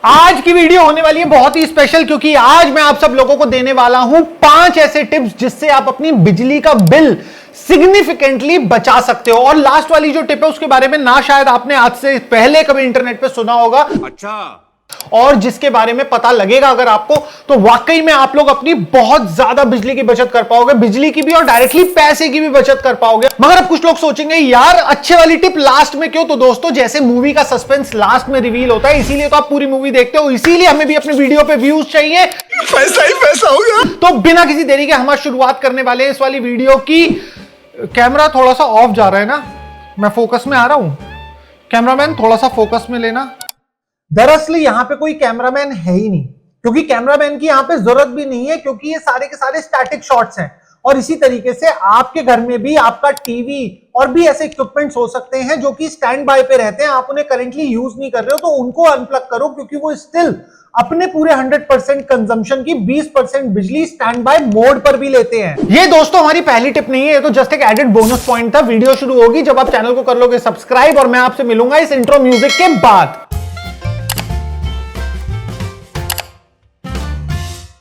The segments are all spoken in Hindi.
आज की वीडियो होने वाली है बहुत ही स्पेशल, क्योंकि आज मैं आप सब लोगों को देने वाला हूं 5 ऐसे टिप्स जिससे आप अपनी बिजली का बिल सिग्निफिकेंटली बचा सकते हो। और लास्ट वाली जो टिप है उसके बारे में ना शायद आपने आज से पहले कभी इंटरनेट पे सुना होगा, अच्छा, और जिसके बारे में पता लगेगा अगर आपको, तो वाकई में आप लोग अपनी बहुत ज्यादा बिजली की बचत कर पाओगे, बिजली की भी और डायरेक्टली पैसे की भी बचत कर पाओगे। मगर अब कुछ लोग सोचेंगे यार अच्छे वाली टिप लास्ट में क्यों? तो दोस्तों, जैसे मूवी का सस्पेंस लास्ट में रिवील होता है, इसीलिए तो आप पूरी मूवी देखते हो, इसीलिए हमें भी अपनी वीडियो पे व्यूज चाहिए, पैसा ही पैसा होगा। तो बिना किसी देरी के हम शुरुआत करने वाले हैं इस वाली वीडियो की। कैमरा थोड़ा सा ऑफ जा रहा है ना, मैं फोकस में आ रहा हूं, कैमरामैन थोड़ा सा फोकस में लेना। दरअसल यहां पे कोई कैमरामैन है ही नहीं, क्योंकि कैमरामैन की यहां पे जरूरत भी नहीं है, क्योंकि ये सारे के सारे स्टैटिक शॉट्स हैं। और इसी तरीके से आपके घर में भी आपका टीवी और भी ऐसे इक्विपमेंट्स हो सकते हैं जो कि स्टैंड बाय पे रहते हैं, आप उन्हें करेंटली यूज नहीं कर रहे हो, तो उनको अनप्लग करो, क्योंकि वो स्टिल अपने पूरे 100% कंजम्पशन की 20% बिजली स्टैंड बाय मोड पर भी लेते हैं। ये दोस्तों हमारी पहली टिप नहीं है, ये तो जस्ट एक एडेड बोनस पॉइंट था। वीडियो शुरू होगी जब आप चैनल को कर लोगे सब्सक्राइब, और मैं आपसे मिलूंगा इस इंट्रो म्यूजिक के बाद।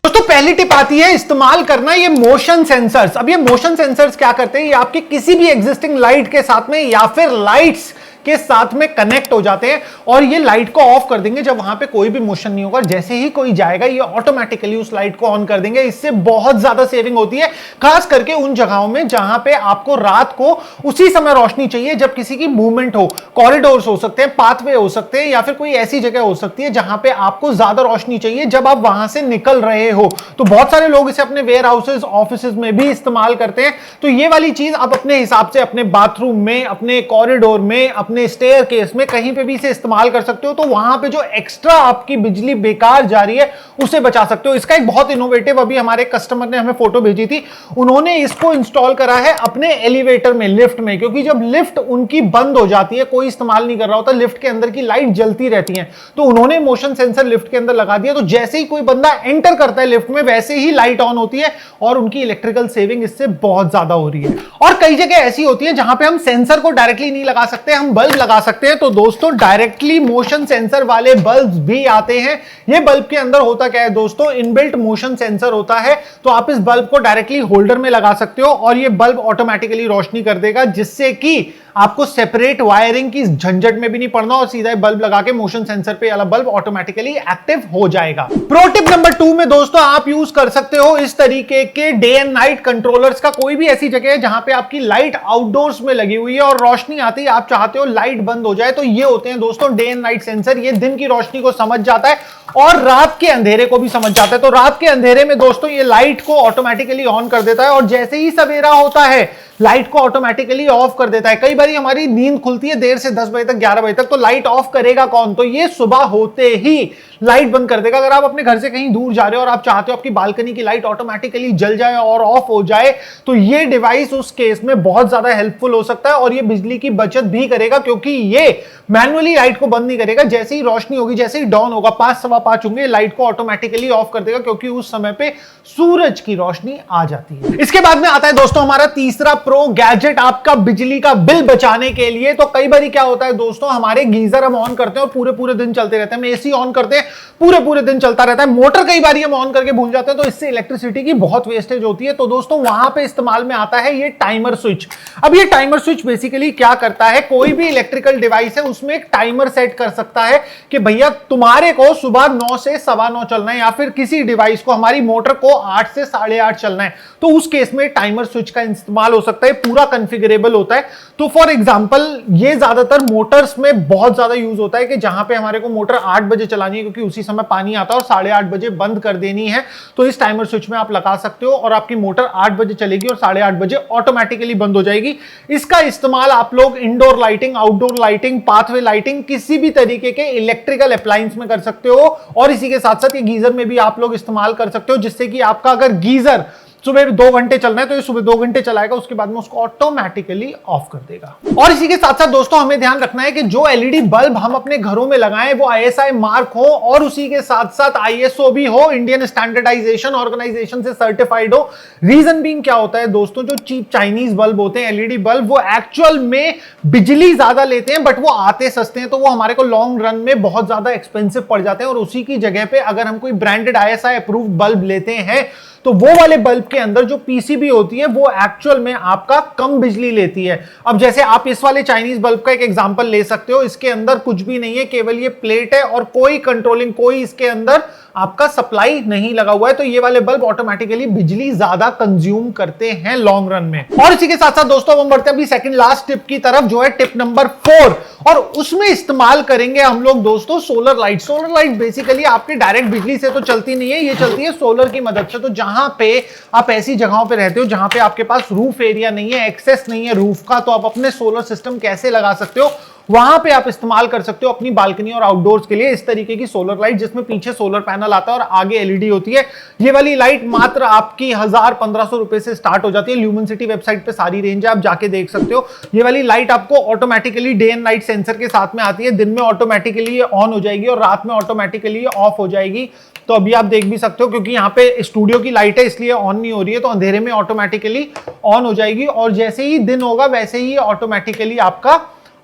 दोस्तों पहली टिप आती है इस्तेमाल करना ये मोशन सेंसर्स। अब ये मोशन सेंसर्स क्या करते हैं? ये आपकी किसी भी एग्जिस्टिंग लाइट के साथ में या फिर लाइट्स के साथ में कनेक्ट हो जाते हैं, और ये लाइट को ऑफ कर देंगे जब वहां पे कोई भी मोशन नहीं होगा। जैसे ही कोई जाएगा ये ऑटोमेटिकली उस लाइट को ऑन कर देंगे। इससे बहुत ज्यादा सेविंग होती है, खास करके उन जगहों में जहां पे आपको रात को उसी समय रोशनी चाहिए जब किसी की मूवमेंट हो। कॉरिडोर्स हो सकते हैं, पाथवे हो सकते हैं, या फिर कोई ऐसी जगह हो सकती है जहां पे आपको ज्यादा रोशनी चाहिए जब आप वहां से निकल रहे हो। तो बहुत सारे लोग इसे अपने वेयर हाउसेज, ऑफिसेज में भी इस्तेमाल करते हैं। तो ये वाली चीज आप अपने हिसाब से अपने बाथरूम में, अपने कॉरिडोर में, अपने स्टेयर केस में, कहीं पे भी इसे इस्तेमाल कर सकते हो। तो वहां पे जो एक्स्ट्रा आपकी बिजली बेकार जा रही है उसे बचा सकते हो। इसका एक बहुत इनोवेटिव, अभी हमारे कस्टमर ने हमें फोटो भेजी थी, उन्होंने इसको इंस्टॉल करा है अपने एलिवेटर में, लिफ्ट में, क्योंकि जब लिफ्ट उनकी बंद हो जाती है, कोई इस्तेमाल नहीं कर रहा होता, लिफ्ट के अंदर की लाइट जलती रहती है, तो उन्होंने मोशन सेंसर लिफ्ट के अंदर लगा दिया। तो जैसे ही कोई बंदा एंटर करता है लिफ्ट में, वैसे ही लाइट ऑन होती है, और उनकी इलेक्ट्रिकल सेविंग इससे बहुत ज्यादा हो रही है। और कई जगह ऐसी होती है जहां पे हम सेंसर को डायरेक्टली नहीं लगा सकते, हम बल्ब लगा सकते हैं। तो दोस्तों डायरेक्टली मोशन सेंसर वाले बल्ब भी आते हैं। ये बल्ब के अंदर होता क्या है दोस्तों? इनबिल्ट मोशन सेंसर होता है। तो आप इस बल्ब को डायरेक्टली होल्डर में लगा सकते हो, और ये बल्ब ऑटोमेटिकली रोशनी कर देगा, जिससे कि आपको सेपरेट वायरिंग की झंझट में भी नहीं पड़ना, और सीधा बल्ब लगा के मोशन सेंसर पे वाला बल्ब ऑटोमेटिकली एक्टिव हो जाएगा। प्रो टिप नंबर 2 में दोस्तों आप यूज कर सकते हो इस तरीके के डे एंड नाइट कंट्रोलर्स का। कोई भी ऐसी जगह है जहां पे आपकी लाइट आउटडोर्स में लगी हुई है और रोशनी आती है, आप चाहते हो लाइट बंद हो जाए, तो ये होते हैं दोस्तों डे एंड नाइट सेंसर। ये दिन की रोशनी को समझ जाता है और रात के अंधेरे को भी समझ जाता है। तो रात के अंधेरे में दोस्तों ये लाइट को ऑटोमेटिकली ऑन कर देता है, और जैसे ही सवेरा होता है लाइट को ऑटोमेटिकली ऑफ कर देता है। कई बार हमारी नींद खुलती है देर से 10 बजे तक, 11 बजे तक, तो लाइट ऑफ करेगा कौन? तो ये सुबह होते ही लाइट बंद कर देगा। अगर आप अपने घर से कहीं दूर जा रहे हो और आप चाहते हो आपकी बालकनी की लाइट ऑटोमेटिकली जल जाए और ऑफ हो जाए, तो ये डिवाइस उस केस में बहुत ज्यादा हेल्पफुल हो सकता है, और ये बिजली की बचत भी करेगा, क्योंकि ये मैन्युअली लाइट को बंद नहीं करेगा। जैसे ही रोशनी होगी, जैसे ही डॉन होगा, 5 सवा 5 होंगे, लाइट को ऑटोमेटिकली ऑफ कर देगा, क्योंकि उस समय पे सूरज की रोशनी आ जाती है। इसके बाद में आता है दोस्तों हमारा तीसरा प्रो गैजेट आपका बिजली का बिल बचाने के लिए। तो कई बार क्या होता है दोस्तों, हमारे गीजर हम ऑन करते हैं और पूरे पूरे दिन चलते रहते हैं, हम एसी ऑन करते हैं, पूरे पूरे दिन चलता रहता है, मोटर कई बार हम ऑन करके भूल जाते हैं, तो इससे इलेक्ट्रिसिटी की बहुत वेस्टेज होती है। तो दोस्तों वहां पे इस्तेमाल में आता है ये टाइमर स्विच। अब ये टाइमर स्विच बेसिकली क्या करता है, कोई भी इलेक्ट्रिकल डिवाइस है उसमें एक टाइमर सेट कर सकता है कि भैया तुम्हारे को सुबह 9 से सवा 9 चलना है, या फिर किसी डिवाइस को, हमारी मोटर को 8 से 8:30 चलना है। तो उस केस में टाइमर स्विच का इस्तेमाल हो सकता है, पूरा कॉन्फ़िगरेबल होता है। तो फॉर एग्जांपल ये ज्यादातर मोटर्स में बहुत ज्यादा यूज होता है कि जहां पे हमारे को मोटर 8 बजे चलानी है, क्योंकि उसी समय पानी आता है, और 8:30 बजे बंद कर देनी है। तो इस टाइमर स्विच में आप लगा सकते हो, और आपकी मोटर 8 बजे चलेगी और 8:30 बजे ऑटोमेटिकली बंद हो जाएगी। इसका इस्तेमाल आप लोग indoor lighting, outdoor lighting, pathway lighting, किसी भी तरीके के इलेक्ट्रिकल अप्लायंस में कर सकते हो। और इसी के साथ साथ ये गीजर में भी आप लोग इस्तेमाल कर सकते हो, जिससे कि आपका अगर गीजर सुबह 2 घंटे चलना है तो ये सुबह 2 घंटे चलाएगा, उसके बाद में उसको ऑटोमेटिकली ऑफ कर देगा। और इसी के साथ साथ दोस्तों हमें ध्यान रखना है कि जो एलईडी बल्ब हम अपने घरों में लगाएं वो आईएसआई मार्क हो और उसी के साथ साथ आईएसओ भी हो, इंडियन स्टैंडर्डाइजेशन ऑर्गेनाइजेशन से सर्टिफाइड हो। रीजन बीइंग क्या होता है दोस्तों, जो चीप चाइनीज बल्ब होते हैं एलईडी बल्ब, वो एक्चुअल में बिजली ज्यादा लेते हैं बट वो आते सस्ते हैं, तो वो हमारे को लॉन्ग रन में बहुत ज्यादा एक्सपेंसिव पड़ जाते हैं। और उसी की जगह पे अगर हम कोई ब्रांडेड आईएसआई अप्रूव्ड बल्ब लेते हैं तो वो वाले बल्ब के अंदर जो पीसीबी होती है वो एक्चुअल में आपका कम बिजली लेती है। अब जैसे आप इस वाले चाइनीज बल्ब का एक एग्जांपल ले सकते हो, इसके अंदर कुछ भी नहीं है, केवल ये प्लेट है और कोई कंट्रोलिंग, कोई इसके अंदर आपका सप्लाई नहीं लगा हुआ है, तो ये वाले बल्ब ऑटोमेटिकली बिजली ज्यादा कंज्यूम करते हैं लॉन्ग रन में। और इसी के साथ साथ दोस्तों हम बढ़ते हैं अभी सेकंड लास्ट टिप की तरफ, जो है टिप नंबर 4, और उसमें इस्तेमाल करेंगे हम लोग दोस्तों solar light. Solar light basically आपकी डायरेक्ट बिजली से तो चलती नहीं है, ये चलती है सोलर की मदद से। तो जहां पे आप ऐसी जगहों पे रहते हो जहां पे आपके पास रूफ एरिया नहीं है, एक्सेस नहीं है रूफ का, तो आप अपने सोलर सिस्टम कैसे लगा सकते हो, वहां पे आप इस्तेमाल कर सकते हो अपनी बालकनी और आउटडोर्स के लिए इस तरीके की सोलर लाइट, जिसमें पीछे सोलर पैनल आता है और आगे एलईडी होती है। ये वाली लाइट मात्र आपकी 1000-1500 रुपए से स्टार्ट हो जाती है। ल्यूमिनसिटी वेबसाइट पे सारी रेंज है, आप जाके देख सकते हो। ये वाली लाइट आपको automatically day and night sensor के साथ में आती है, दिन में ऑटोमेटिकली ऑन हो जाएगी और रात में ऑटोमेटिकली ऑफ हो जाएगी। तो अभी आप देख भी सकते हो, क्योंकि यहाँ पे स्टूडियो की लाइट है इसलिए ऑन नहीं हो रही है, तो अंधेरे में ऑटोमेटिकली ऑन हो जाएगी और जैसे ही दिन होगा वैसे ही ऑटोमेटिकली आपका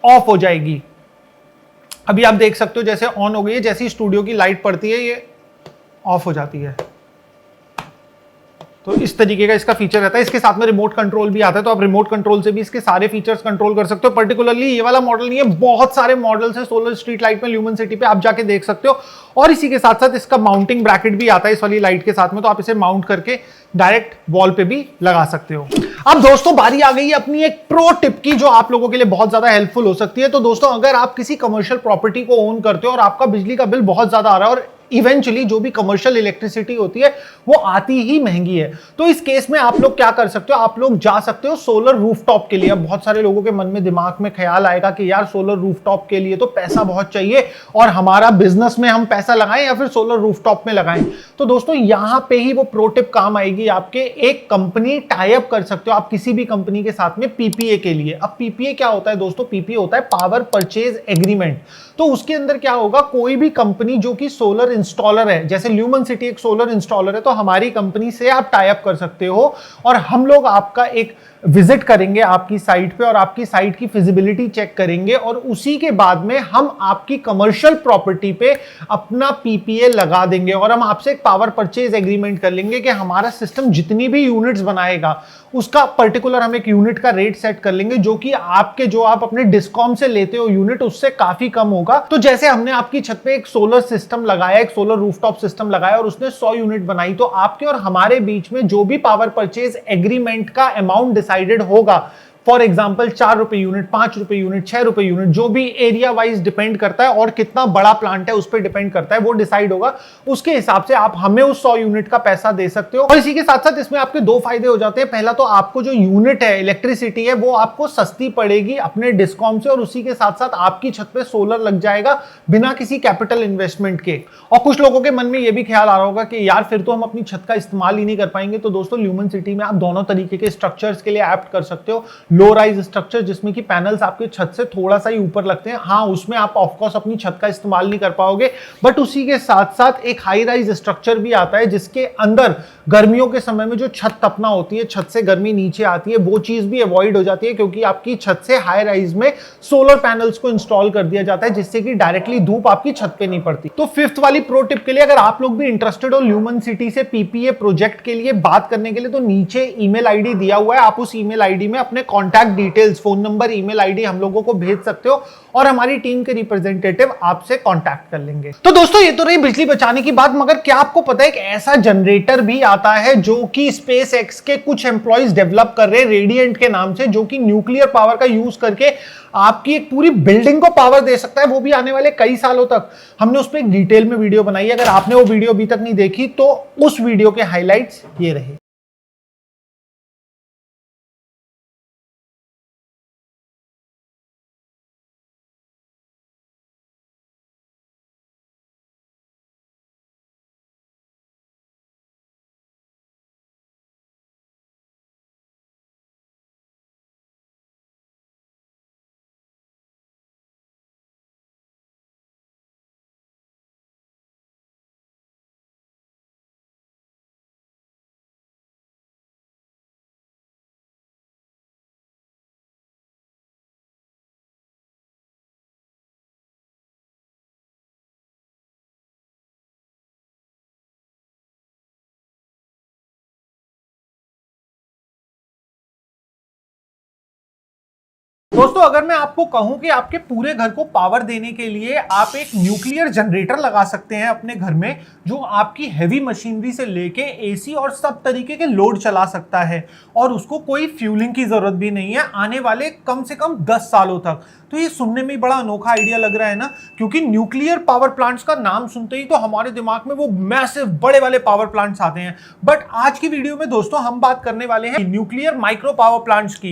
ऑफ हो जाएगी। अभी आप देख सकते हो जैसे ऑन हो गई है, जैसे ही स्टूडियो की लाइट पड़ती है ये ऑफ हो जाती है। तो इस तरीके का इसका फीचर रहता है। इसके साथ में रिमोट कंट्रोल भी आता है, तो आप रिमोट कंट्रोल से भी इसके सारे फीचर्स कंट्रोल कर सकते हो। पर्टिकुलरली ये वाला मॉडल नहीं है, बहुत सारे मॉडल्स हैं सोलर स्ट्रीट लाइट में ल्यूमिनसिटी पे, आप जाके देख सकते हो। और इसी के साथ साथ इसका माउंटिंग ब्रैकेट भी आता है इस वाली लाइट के साथ में, तो आप इसे माउंट करके डायरेक्ट वॉल पे भी लगा सकते हो। अब दोस्तों बारी आ गई है अपनी एक प्रो टिप की, जो आप लोगों के लिए बहुत ज्यादा हेल्पफुल हो सकती है। तो दोस्तों अगर आप किसी कमर्शियल प्रॉपर्टी को ओन करते हो और आपका बिजली का बिल बहुत ज्यादा आ रहा है और इवेंचुअली जो भी कमर्शियल इलेक्ट्रिसिटी होती है वो आती ही महंगी है, तो इस केस में आप लोग क्या कर सकते हो, आप लोग जा सकते हो सोलर रूफटॉप के लिए। अब बहुत सारे लोगों के मन में दिमाग में ख्याल आएगा कि यार सोलर रूफटॉप के लिए तो पैसा बहुत चाहिए और हमारा बिजनेस में हम पैसा लगाएं या फिर सोलर रूफटॉप में लगाएं। तो दोस्तों यहां पे ही वो प्रो टिप काम आएगी आपके। एक कंपनी टाई अप कर सकते हो आप किसी भी कंपनी के साथ में पीपीए के लिए। अब पीपीए क्या होता है दोस्तों, पीपीए होता है पावर परचेज एग्रीमेंट। तो उसके अंदर क्या होगा, कोई भी कंपनी जो कि सोलर इंस्टॉलर है, जैसे ल्यूमिनसिटी एक सोलर इंस्टॉलर है, तो हमारी कंपनी से आप टाई अप कर सकते हो और हम लोग आपका एक विजिट करेंगे आपकी साइट पे और आपकी साइट की फिजिबिलिटी चेक करेंगे और उसी के बाद में हम आपकी कमर्शियल प्रॉपर्टी पे अपना पीपीए लगा देंगे और हम आपसे एक पावर परचेज एग्रीमेंट कर लेंगे कि हमारा सिस्टम जितनी भी यूनिट्स बनाएगा उसका पर्टिकुलर हम एक यूनिट का रेट सेट कर लेंगे, जो कि आपके जो आप अपने डिस्कॉम से लेते हो यूनिट उससे काफी कम होगा। तो जैसे हमने आपकी छत पे एक सोलर सिस्टम लगाया, एक सोलर रूफटॉप सिस्टम लगाया और उसने 100 यूनिट बनाई, तो आपके और हमारे बीच में जो भी पावर परचेज एग्रीमेंट का अमाउंट डिसाइडेड होगा, फॉर एग्जाम्पल 4 रुपए यूनिट, 5 रुपए यूनिट, 6 रुपए यूनिट, जो भी एरिया वाइज डिपेंड करता है और कितना बड़ा प्लांट है उस पर डिपेंड करता है, वो डिसाइड होगा। उसके हिसाब से आप हमें उस 100 यूनिट का पैसा दे सकते हो। और इसी के साथ साथ इसमें आपके दो फायदे हो जाते हैं। पहला तो आपको जो यूनिट है, इलेक्ट्रिसिटी है, वो आपको सस्ती पड़ेगी अपने डिस्कॉम से और उसी के साथ साथ आपकी छत पे सोलर लग जाएगा बिना किसी कैपिटल इन्वेस्टमेंट के। और कुछ लोगों के मन में यह भी ख्याल आ रहा होगा कि यार फिर तो हम अपनी छत का इस्तेमाल ही नहीं कर पाएंगे। तो दोस्तों ल्यूमिनसिटी में आप दोनों तरीके के स्ट्रक्चर्स के लिए एप्ट कर सकते हो। लो राइज स्ट्रक्चर जिसमें कि पैनल्स आपके छत से थोड़ा सा ही ऊपर लगते हैं, हाँ उसमें आप ऑफकोर्स अपनी छत का इस्तेमाल नहीं कर पाओगे, बट उसी के साथ साथ एक हाई राइज स्ट्रक्चर भी आता है जिसके अंदर गर्मियों के समय में जो छत तपना होती है, छत से गर्मी नीचे आती है, वो चीज भी अवॉइड हो जाती है क्योंकि आपकी छत से हाई राइज में सोलर पैनल्स को इंस्टॉल कर दिया जाता है जिससे कि डायरेक्टली धूप आपकी छत पे नहीं पड़ती। तो फिफ्थ वाली प्रो टिप के लिए अगर आप लोग भी इंटरेस्टेड हो ल्यूमिनसिटी से पीपीए प्रोजेक्ट के लिए बात करने के लिए, तो नीचे ईमेल आईडी दिया हुआ है, आप उस ईमेल आईडी में अपने contact details, phone number, email ID हम लोगों को भेज सकते हो और हमारी टीम के रिप्रेजेंटेटिव आपसे कांटेक्ट कर लेंगे। तो दोस्तों ये तो रही बिजली बचाने की बात, मगर क्या आपको पता है एक ऐसा जनरेटर भी आता है जो कि स्पेस एक्स के कुछ एम्प्लॉइज डेवलप कर रहे हैं रेडिएंट के नाम से, जो कि न्यूक्लियर पावर का यूज करके आपकी एक पूरी बिल्डिंग को पावर दे सकता है, वो भी आने वाले कई सालों तक। हमने उस पर एक डिटेल में वीडियो बनाई है, अगर आपने वो वीडियो अभी तक नहीं देखी तो उस वीडियो के हाइलाइट्स ये रहे। दोस्तों अगर मैं आपको कहूं कि आपके पूरे घर को पावर देने के लिए आप एक न्यूक्लियर जनरेटर लगा सकते हैं अपने घर में, जो आपकी हैवी मशीनरी से लेके एसी और सब तरीके के लोड चला सकता है, और उसको कोई फ्यूलिंग की जरूरत भी नहीं है आने वाले कम से कम 10 सालों तक। तो ये सुनने में बड़ा अनोखा आइडिया लग रहा है ना, क्योंकि न्यूक्लियर पावर प्लांट्स का नाम सुनते ही तो हमारे दिमाग में वो मैसिव बड़े वाले पावर प्लांट्स आते हैं। बट आज की वीडियो में दोस्तों हम बात करने वाले हैं न्यूक्लियर माइक्रो पावर प्लांट्स की।